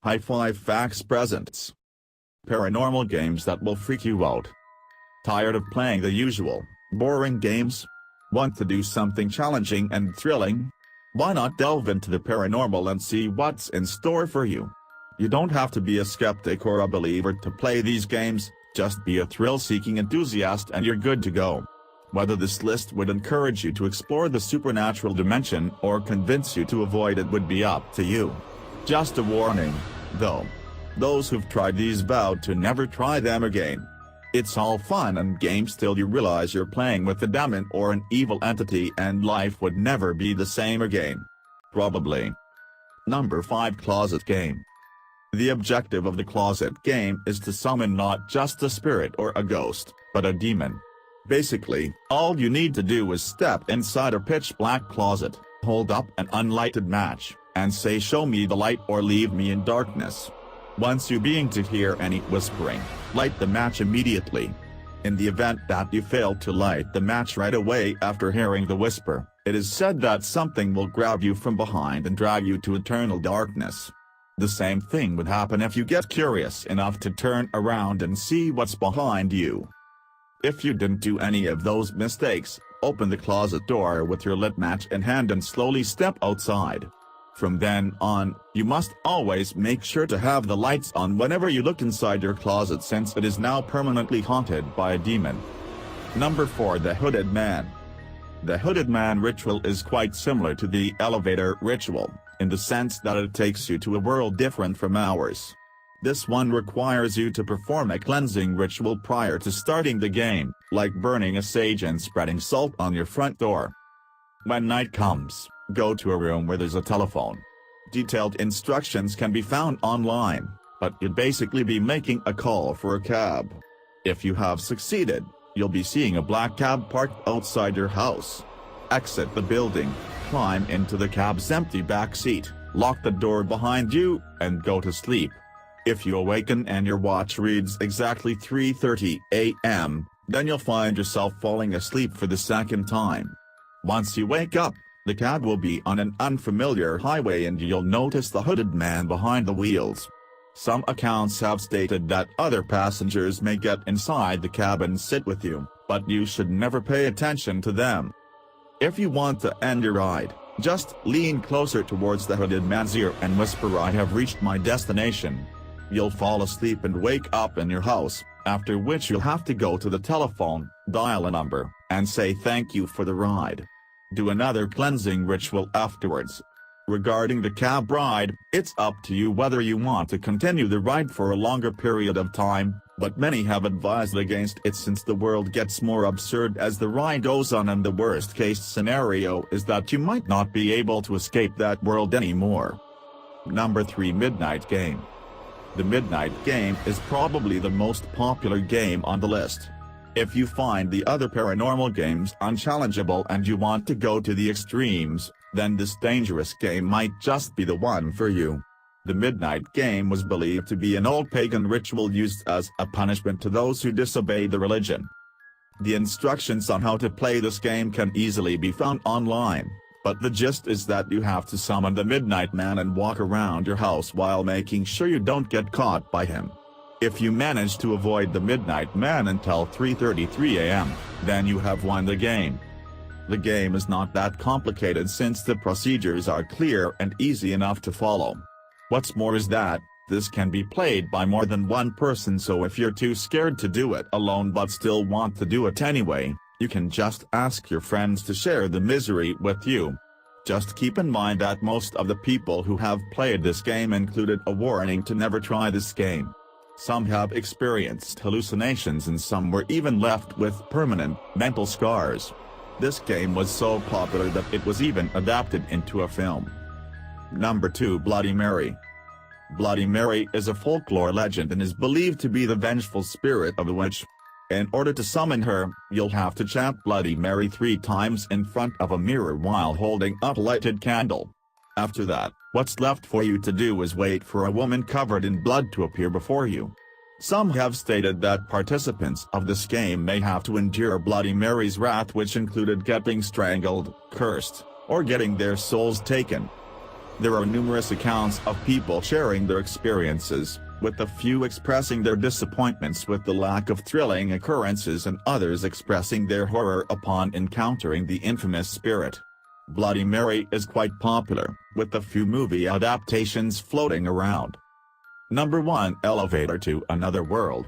High Five Facts presents paranormal games that will freak you out. Tired of playing the usual, boring games? Want to do something challenging and thrilling? Why not delve into the paranormal and see what's in store for you? You don't have to be a skeptic or a believer to play these games, just be a thrill-seeking enthusiast and you're good to go. Whether this list would encourage you to explore the supernatural dimension or convince you to avoid it would be up to you. Just a warning, though. Those who've tried these vowed to never try them again. It's all fun and games till you realize you're playing with a demon or an evil entity and life would never be the same again. Probably. Number 5 Closet Game. The objective of the closet game is to summon not just a spirit or a ghost, but a demon. Basically, all you need to do is step inside a pitch-black closet, hold up an unlighted match, and say "show me the light" or "leave me in darkness." Once you begin to hear any whispering, light the match immediately. In the event that you fail to light the match right away after hearing the whisper, it is said that something will grab you from behind and drag you to eternal darkness. The same thing would happen if you get curious enough to turn around and see what's behind you. If you didn't do any of those mistakes, open the closet door with your lit match in hand and slowly step outside. From then on, you must always make sure to have the lights on whenever you look inside your closet since it is now permanently haunted by a demon. Number 4 The Hooded Man. The Hooded Man ritual is quite similar to the elevator ritual, in the sense that it takes you to a world different from ours. This one requires you to perform a cleansing ritual prior to starting the game, like burning a sage and spreading salt on your front door. When night comes, go to a room where there's a telephone. Detailed instructions can be found online, but you'd basically be making a call for a cab. If you have succeeded, you'll be seeing a black cab parked outside your house. Exit the building, climb into the cab's empty back seat, lock the door behind you, and go to sleep. If you awaken and your watch reads exactly 3:30 a.m., then you'll find yourself falling asleep for the second time. Once you wake up, the cab will be on an unfamiliar highway and you'll notice the hooded man behind the wheels. Some accounts have stated that other passengers may get inside the cab and sit with you, but you should never pay attention to them. If you want to end your ride, just lean closer towards the hooded man's ear and whisper "I have reached my destination." You'll fall asleep and wake up in your house, after which you'll have to go to the telephone, dial a number, and say thank you for the ride. Do another cleansing ritual afterwards. Regarding the cab ride, it's up to you whether you want to continue the ride for a longer period of time, but many have advised against it since the world gets more absurd as the ride goes on and the worst case scenario is that you might not be able to escape that world anymore. Number 3 Midnight Game. The Midnight Game is probably the most popular game on the list. If you find the other paranormal games unchallengeable and you want to go to the extremes, then this dangerous game might just be the one for you. The Midnight Game was believed to be an old pagan ritual used as a punishment to those who disobey the religion. The instructions on how to play this game can easily be found online, but the gist is that you have to summon the Midnight Man and walk around your house while making sure you don't get caught by him. If you manage to avoid the Midnight Man until 3:33 a.m., then you have won the game. The game is not that complicated since the procedures are clear and easy enough to follow. What's more is that, this can be played by more than one person, so if you're too scared to do it alone but still want to do it anyway, you can just ask your friends to share the misery with you. Just keep in mind that most of the people who have played this game included a warning to never try this game. Some have experienced hallucinations and some were even left with permanent mental scars. This game was so popular that it was even adapted into a film. Number 2 Bloody Mary. Bloody Mary is a folklore legend and is believed to be the vengeful spirit of a witch. In order to summon her, you'll have to chant Bloody Mary 3 times in front of a mirror while holding up a lighted candle. After that, what's left for you to do is wait for a woman covered in blood to appear before you. Some have stated that participants of this game may have to endure Bloody Mary's wrath, which included getting strangled, cursed, or getting their souls taken. There are numerous accounts of people sharing their experiences, with a few expressing their disappointments with the lack of thrilling occurrences and others expressing their horror upon encountering the infamous spirit. Bloody Mary is quite popular, with a few movie adaptations floating around. Number 1. Elevator to Another World.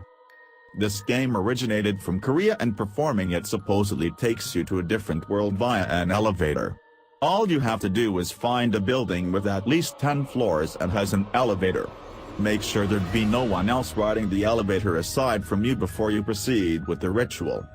This game originated from Korea, and performing it supposedly takes you to a different world via an elevator. All you have to do is find a building with at least 10 floors and has an elevator. Make sure there'd be no one else riding the elevator aside from you before you proceed with the ritual.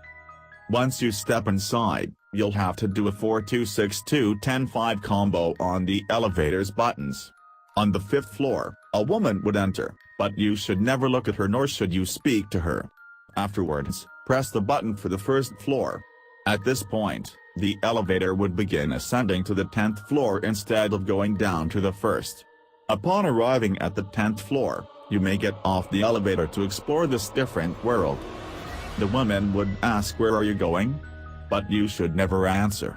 Once you step inside, you'll have to do a 4-2-6-2-10-5 combo on the elevator's buttons. On the 5th floor, a woman would enter, but you should never look at her nor should you speak to her. Afterwards, press the button for the 1st floor. At this point, the elevator would begin ascending to the 10th floor instead of going down to the 1st. Upon arriving at the 10th floor, you may get off the elevator to explore this different world. The woman would ask, "Where are you going?" But you should never answer.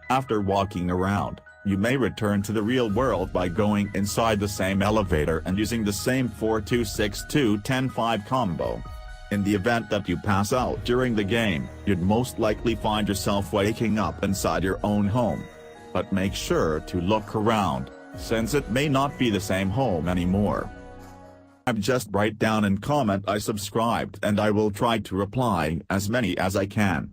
After walking around, you may return to the real world by going inside the same elevator and using the same 4-2-6-2-10-5 combo. In the event that you pass out during the game, you'd most likely find yourself waking up inside your own home. But make sure to look around, since it may not be the same home anymore. Just write down and comment "I subscribed," and I will try to reply as many as I can.